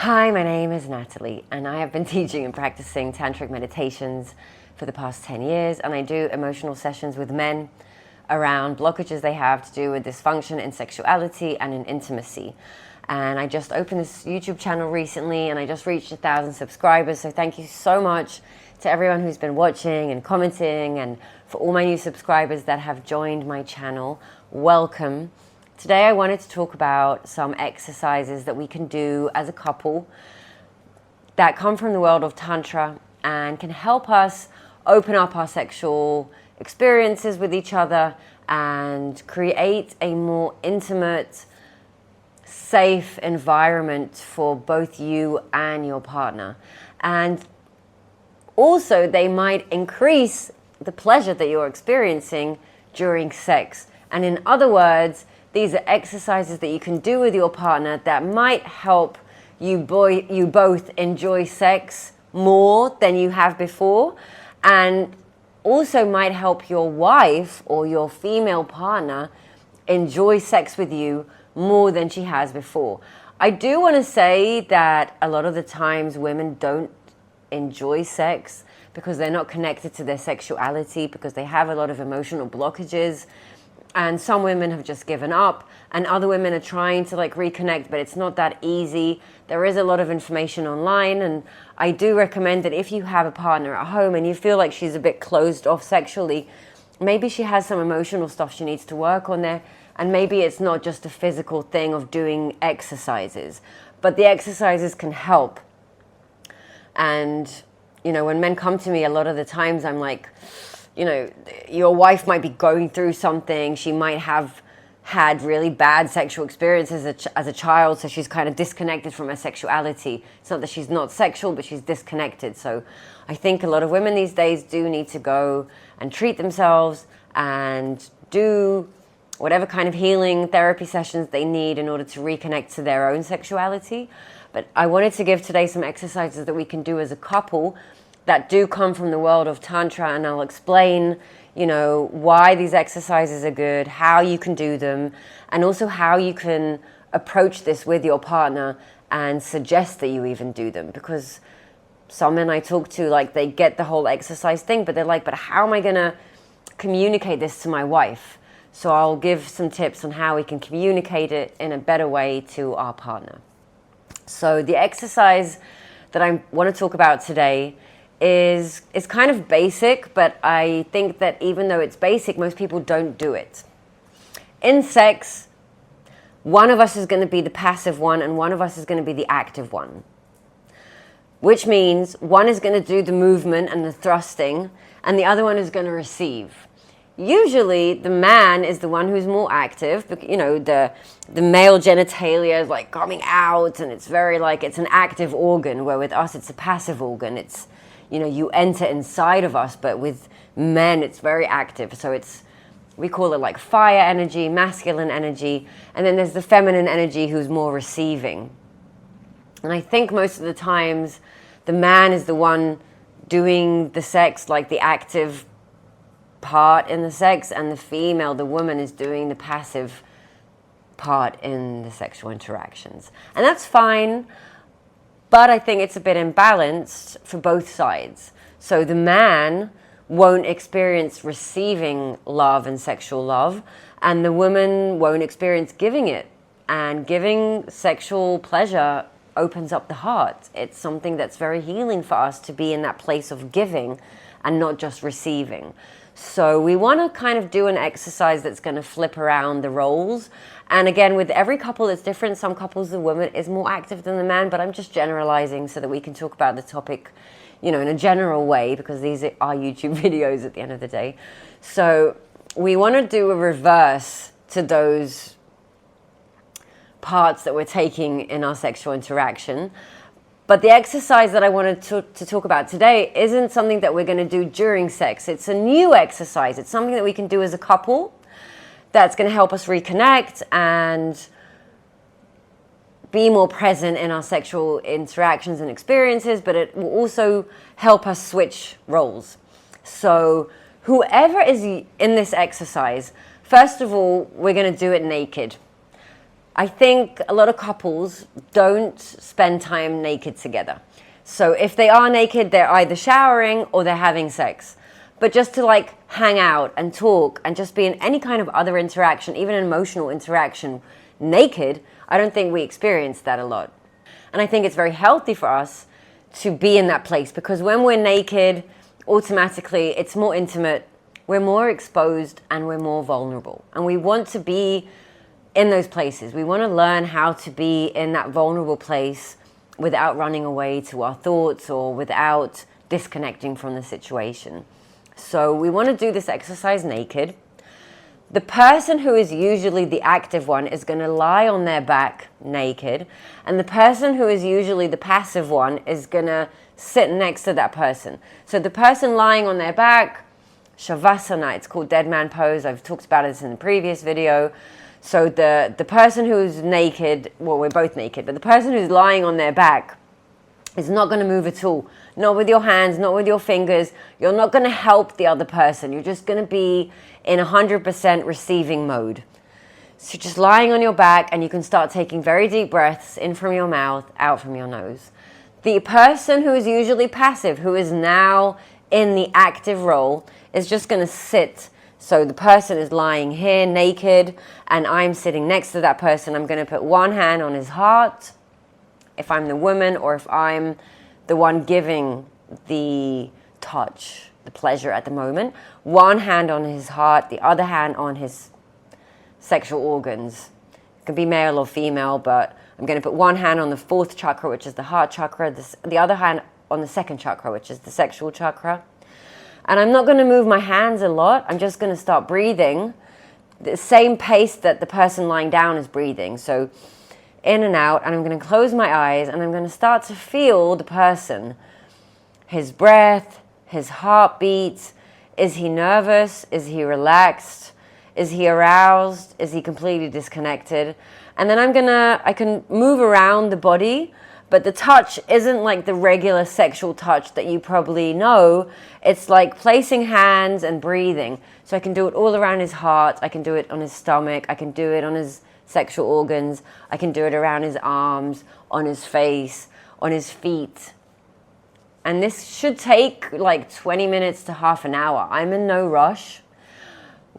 Hi, my name is Natalie, and I have been teaching and practicing tantric meditations for the past 10 years, and I do emotional sessions with men around blockages they have to do with dysfunction in sexuality and in intimacy. And I just opened this YouTube channel recently, and I just reached 1,000 subscribers, so thank you so much to everyone who's been watching and commenting, and for all my new subscribers that have joined my channel, welcome. Today I wanted to talk about some exercises that we can do as a couple that come from the world of Tantra and can help us open up our sexual experiences with each other and create a more intimate, safe environment for both you and your partner. And also they might increase the pleasure that you're experiencing during sex. And in other words, these are exercises that you can do with your partner that might help you both enjoy sex more than you have before, and also might help your wife or your female partner enjoy sex with you more than she has before. I do want to say that a lot of the times women don't enjoy sex because they're not connected to their sexuality, because they have a lot of emotional blockages. And some women have just given up, and other women are trying to reconnect, but it's not that easy. There is a lot of information online, and I do recommend that if you have a partner at home and you feel like she's a bit closed off sexually, maybe she has some emotional stuff she needs to work on there, and maybe it's not just a physical thing of doing exercises, but the exercises can help. And, when men come to me, a lot of the times I'm like, your wife might be going through something. She might have had really bad sexual experiences as a child, so she's kind of disconnected from her sexuality. It's not that she's not sexual, but she's disconnected. So I think a lot of women these days do need to go and treat themselves and do whatever kind of healing therapy sessions they need in order to reconnect to their own sexuality. But I wanted to give today some exercises that we can do as a couple that do come from the world of Tantra, and I'll explain, why these exercises are good, how you can do them, and also how you can approach this with your partner and suggest that you even do them. Because some men I talk to, they get the whole exercise thing, but they're like, but how am I gonna communicate this to my wife? So I'll give some tips on how we can communicate it in a better way to our partner. So the exercise that I want to talk about today is kind of basic, but I think that even though it's basic, most people don't do it. In sex, one of us is going to be the passive one and one of us is going to be the active one, which means one is going to do the movement and the thrusting and the other one is going to receive. Usually the man is the one who's more active, but the male genitalia is coming out, and it's very it's an active organ, where with us it's a passive organ. It's you enter inside of us, but with men, it's very active. So we call it fire energy, masculine energy, and then there's the feminine energy who's more receiving. And I think most of the times, the man is the one doing the sex, the active part in the sex, and the female, the woman, is doing the passive part in the sexual interactions. And that's fine. But I think it's a bit imbalanced for both sides. So the man won't experience receiving love and sexual love, and the woman won't experience giving it. And giving sexual pleasure opens up the heart. It's something that's very healing for us to be in that place of giving and not just receiving. So we want to kind of do an exercise that's going to flip around the roles. And again, with every couple it's different. Some couples, the woman is more active than the man, but I'm just generalizing so that we can talk about the topic, in a general way, because these are YouTube videos at the end of the day. So we want to do a reverse to those parts that we're taking in our sexual interaction. But the exercise that I wanted to talk about today isn't something that we're going to do during sex. It's a new exercise. It's something that we can do as a couple that's going to help us reconnect and be more present in our sexual interactions and experiences, but it will also help us switch roles. So whoever is in this exercise, first of all, we're going to do it naked. I think a lot of couples don't spend time naked together. So if they are naked, they're either showering or they're having sex. But just to like hang out and talk and just be in any kind of other interaction, even an emotional interaction, naked, I don't think we experience that a lot. And I think it's very healthy for us to be in that place, because when we're naked, automatically it's more intimate, we're more exposed, and we're more vulnerable. And we want to be in those places. We want to learn how to be in that vulnerable place without running away to our thoughts or without disconnecting from the situation. So we want to do this exercise naked. The person who is usually the active one is going to lie on their back naked, and the person who is usually the passive one is going to sit next to that person. So the person lying on their back, Shavasana, it's called dead man pose. I've talked about this in the previous video. So the person who's naked, well, we're both naked, but the person who's lying on their back is not going to move at all. Not with your hands, not with your fingers. You're not going to help the other person. You're just going to be in 100% receiving mode. So you're just lying on your back, and you can start taking very deep breaths in from your mouth, out from your nose. The person who is usually passive, who is now in the active role, is just going to sit. So the person is lying here naked, and I'm sitting next to that person. I'm going to put one hand on his heart, if I'm the woman, or if I'm the one giving the touch, the pleasure at the moment. One hand on his heart, the other hand on his sexual organs. It can be male or female, but I'm going to put one hand on the fourth chakra, which is the heart chakra, the other hand on the second chakra, which is the sexual chakra. And I'm not going to move my hands a lot. I'm just going to start breathing the same pace that the person lying down is breathing. So in and out, and I'm going to close my eyes, and I'm going to start to feel the person, his breath, his heartbeat. Is he nervous? Is he relaxed? Is he aroused? Is he completely disconnected? And then I can move around the body, but the touch isn't like the regular sexual touch that you probably know. It's like placing hands and breathing. So I can do it all around his heart. I can do it on his stomach. I can do it on his sexual organs. I can do it around his arms, on his face, on his feet. And this should take like 20 minutes to half an hour. I'm in no rush.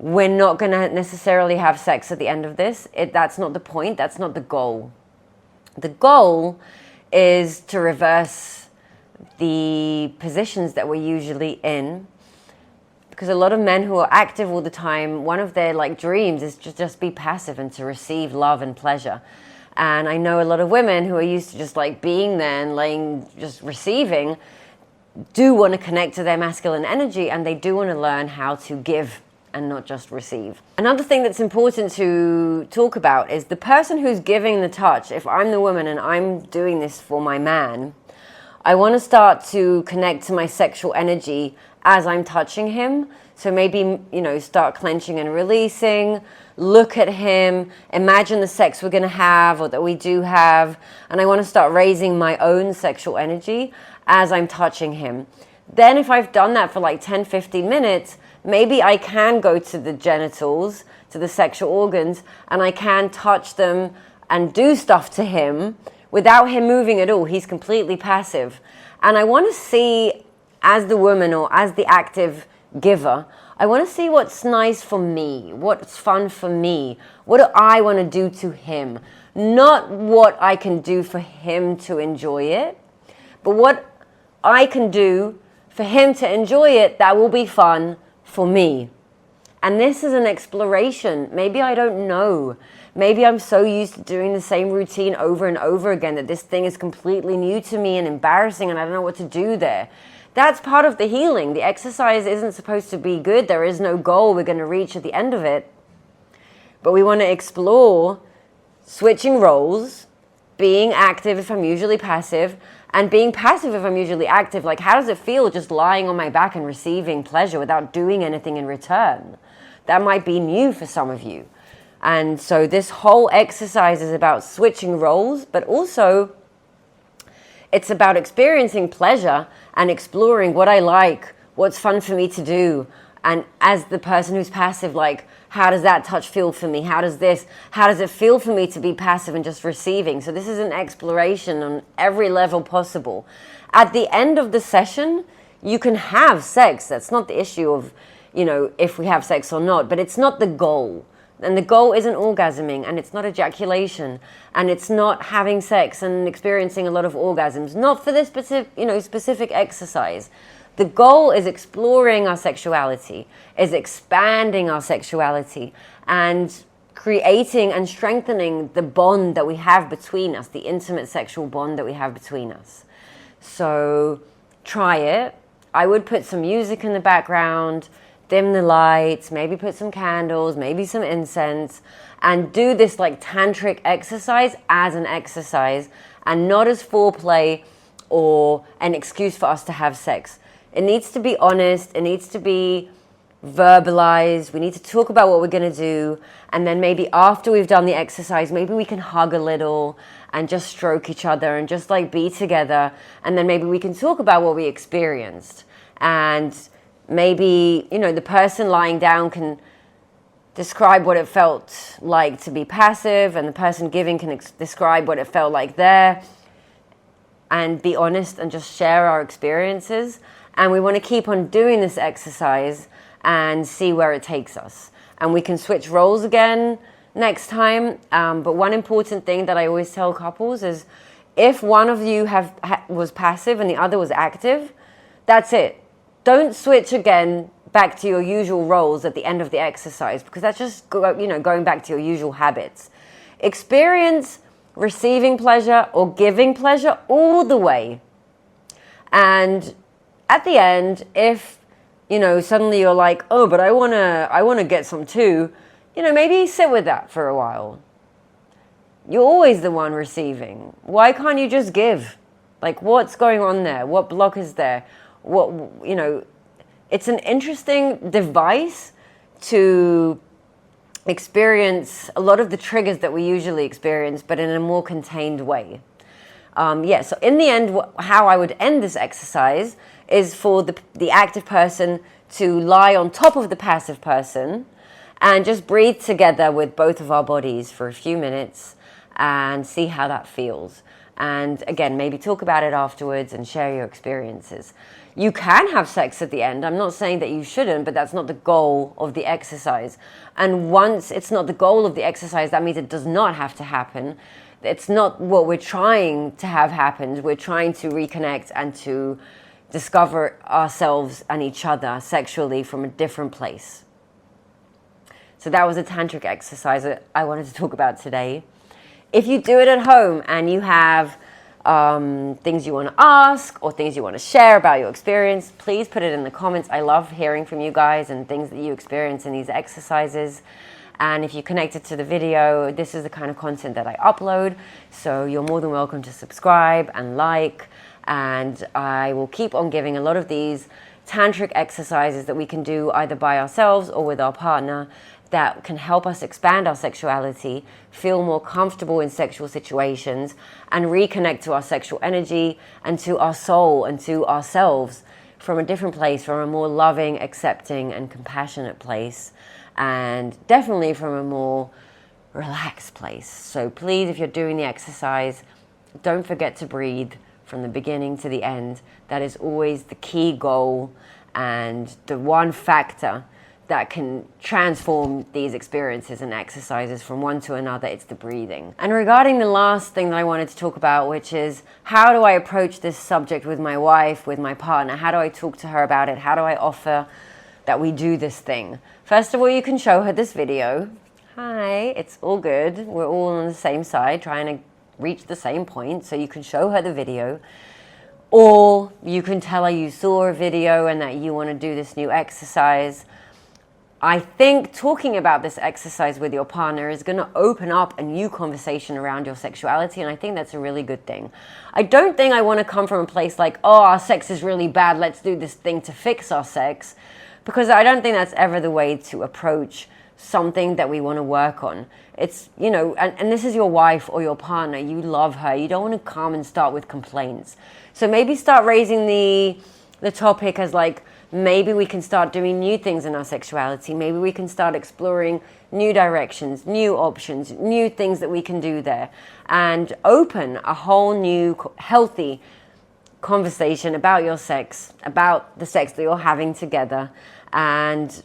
We're not going to necessarily have sex at the end of this. That's not the point. That's not the goal. The goal is to reverse the positions that we're usually in. Because a lot of men who are active all the time, one of their like dreams is to just be passive and to receive love and pleasure. And I know a lot of women who are used to just like being there and laying, just receiving, do want to connect to their masculine energy, and they do want to learn how to give and not just receive. Another thing that's important to talk about is the person who's giving the touch. If I'm the woman and I'm doing this for my man, I want to start to connect to my sexual energy as I'm touching him. So maybe, start clenching and releasing, look at him, imagine the sex we're going to have or that we do have. And I want to start raising my own sexual energy as I'm touching him. Then if I've done that for like 10, 15 minutes, maybe I can go to the genitals, to the sexual organs, and I can touch them and do stuff to him without him moving at all. He's completely passive. And I want to see, as the woman or as the active giver, I want to see what's nice for me, what's fun for me, what do I want to do to him. Not what I can do for him to enjoy it, but what I can do for him to enjoy it that will be fun for me. And this is an exploration. Maybe I don't know. Maybe I'm so used to doing the same routine over and over again that this thing is completely new to me and embarrassing, and I don't know what to do there. That's part of the healing. The exercise isn't supposed to be good. There is no goal we're going to reach at the end of it. But we want to explore switching roles, being active if I'm usually passive, and being passive if I'm usually active. Like, how does it feel just lying on my back and receiving pleasure without doing anything in return? That might be new for some of you. And so this whole exercise is about switching roles, but also it's about experiencing pleasure and exploring what I like, what's fun for me to do, And as the person who's passive, like, how does that touch feel for me? How does it feel for me to be passive and just receiving? So this is an exploration on every level possible. At the end of the session, you can have sex. That's not the issue of, if we have sex or not, but it's not the goal. And the goal isn't orgasming, and it's not ejaculation, and it's not having sex and experiencing a lot of orgasms. Not for this specific exercise. The goal is exploring our sexuality, is expanding our sexuality, and creating and strengthening the bond that we have between us, the intimate sexual bond that we have between us. So try it. I would put some music in the background, dim the lights, maybe put some candles, maybe some incense, and do this like tantric exercise as an exercise and not as foreplay or an excuse for us to have sex. It needs to be honest. It needs to be verbalized. We need to talk about what we're going to do. And then maybe after we've done the exercise, maybe we can hug a little and just stroke each other and just like be together. And then maybe we can talk about what we experienced. And maybe, the person lying down can describe what it felt like to be passive, and the person giving can describe what it felt like there, and be honest and just share our experiences. And we want to keep on doing this exercise and see where it takes us. And we can switch roles again next time. But one important thing that I always tell couples is if one of you was passive and the other was active, that's it. Don't switch again back to your usual roles at the end of the exercise, because that's just going back to your usual habits. Experience receiving pleasure or giving pleasure all the way. And at the end, if suddenly you're like, oh, but I wanna get some too, maybe sit with that for a while. You're always the one receiving. Why can't you just give? Like, what's going on there? What block is there? It's an interesting device to experience a lot of the triggers that we usually experience, but in a more contained way. So in the end, how I would end this exercise is for the active person to lie on top of the passive person and just breathe together with both of our bodies for a few minutes and see how that feels. And again, maybe talk about it afterwards and share your experiences. You can have sex at the end. I'm not saying that you shouldn't, but that's not the goal of the exercise. And once it's not the goal of the exercise, that means it does not have to happen. It's not what we're trying to have happen. We're trying to reconnect and to discover ourselves and each other sexually from a different place. So that was a tantric exercise that I wanted to talk about today. If you do it at home and you have things you want to ask or things you want to share about your experience, please put it in the comments. I love hearing from you guys and things that you experience in these exercises. And if you connected to the video, this is the kind of content that I upload. So you're more than welcome to subscribe and like. And I will keep on giving a lot of these tantric exercises that we can do either by ourselves or with our partner that can help us expand our sexuality, feel more comfortable in sexual situations, and reconnect to our sexual energy and to our soul and to ourselves from a different place, from a more loving, accepting, and compassionate place, and definitely from a more relaxed place. So please, if you're doing the exercise, don't forget to breathe from the beginning to the end. That is always the key goal and the one factor that can transform these experiences and exercises from one to another. It's the breathing. And regarding the last thing that I wanted to talk about, which is how do I approach this subject with my wife, with my partner? How do I talk to her about it? How do I offer that we do this thing? First of all, you can show her this video. Hi, it's all good. We're all on the same side, trying to reach the same point. So you can show her the video. Or you can tell her you saw a video and that you want to do this new exercise. I think talking about this exercise with your partner is going to open up a new conversation around your sexuality, and I think that's a really good thing. I don't think I want to come from a place like, oh, our sex is really bad, let's do this thing to fix our sex, because I don't think that's ever the way to approach something that we want to work on. It's, and this is your wife or your partner, you love her, you don't want to come and start with complaints. So maybe start raising the the topic as like, maybe we can start doing new things in our sexuality. Maybe we can start exploring new directions, new options, new things that we can do there, and open a whole new healthy conversation about your sex, about the sex that you're having together, and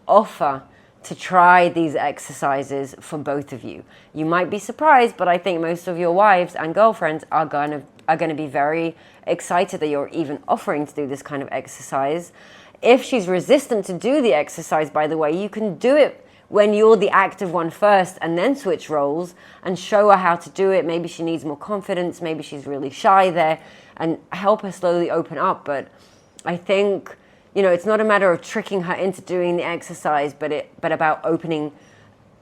offer to try these exercises for both of you. You might be surprised, but I think most of your wives and girlfriends are going to be very excited that you're even offering to do this kind of exercise. If she's resistant to do the exercise, by the way, you can do it when you're the active one first and then switch roles and show her how to do it. Maybe she needs more confidence, maybe she's really shy there, and help her slowly open up. But I think, you know, it's not a matter of tricking her into doing the exercise, but about opening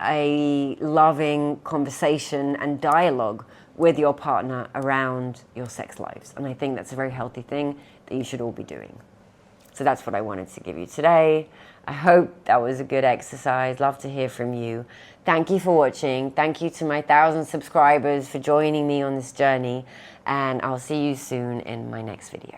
a loving conversation and dialogue with your partner around your sex lives. And I think that's a very healthy thing that you should all be doing. So that's what I wanted to give you today. I hope that was a good exercise. Love to hear from you. Thank you for watching. Thank you to my 1,000 subscribers for joining me on this journey. And I'll see you soon in my next video.